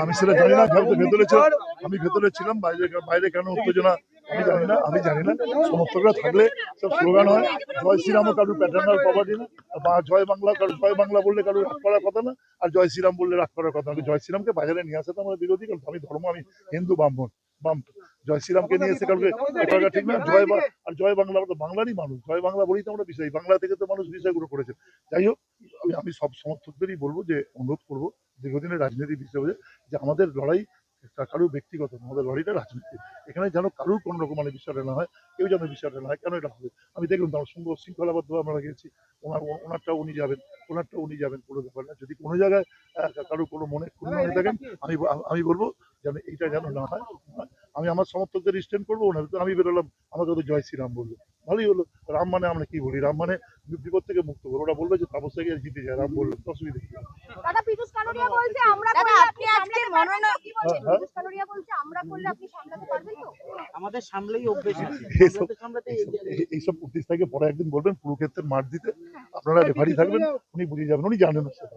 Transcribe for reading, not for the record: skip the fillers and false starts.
আমি সেটা জানি না, ভেতরে ছিলাম, আমি ভেতরে ছিলাম, বাইরে কেন উত্তেজনা আমি জানি না। সমর্থকরা থাকলে সব স্লোগান হয়, জয় শ্রীরামও কারোর প্যাটার্নাল প্রপার্টি না, বা জয় বাংলা জয় বাংলা বললে কারোর রাগ করার কথা না, আর জয় শ্রীরাম বললে রাগ করার কথা না। জয় শ্রীরামকে বাজারে নিয়ে আসা তো আমার বিরোধী, কারণ আমি হিন্দু ব্রাহ্মণ। জয় শ্রীরামকে নিয়ে এসে কাউকে করাটা ঠিক না। জয় বাংলা, আমরা তো বাংলারই মানুষ, জয় বাংলা বলেই তো আমরা বিষয়, বাংলা থেকে তো মানুষ বিষয়গুলো করেছে। যাই হোক, আমি সব সমর্থকদেরই বলবো, যে অনুরোধ করবো দীর্ঘদিনের রাজনীতি বিষয়ে, যে আমাদের লড়াই কারোর ব্যক্তিগত, আমাদের লড়াইটা রাজনীতি। এখানে যেন কারোর কোনো রকম বিষয়টা না হয়, কেউ যেন বিষয়টা না হয়। কেন এটা হবে? আমি দেখলাম তো, সুন্দর শৃঙ্খলাবদ্ধ আমরা গেছি, ওনারটাও উনি যাবেন, কোনো ব্যাপার না। যদি কোনো জায়গায় কারোর কোনো মনে ক্ষুণ্ণ হয়ে থাকেন, আমি বলবো যেন এইটা যেন না হয়। আমি আমার সমর্থকদের স্ট্যান্ড করবো না, আমি বেরোলাম, আমাকে তো জয় শ্রীরাম বললো, ভালোই হলো। রাম মানে আমরা কি বলি? রাম মানে বিপদ থেকে মুক্ত করবো। ওরা বলবে যে তাপস থেকে জিতে যায়, রাম বললো, অসুবিধা কি? এইসব উদ্দেশ্য থেকে পরে একদিন বলবেন কুরুক্ষেত্রের মাঠ দিতে, আপনারা রেফারি থাকবেন, উনি বুঝে যাবেন, উনি জানেন সেটা।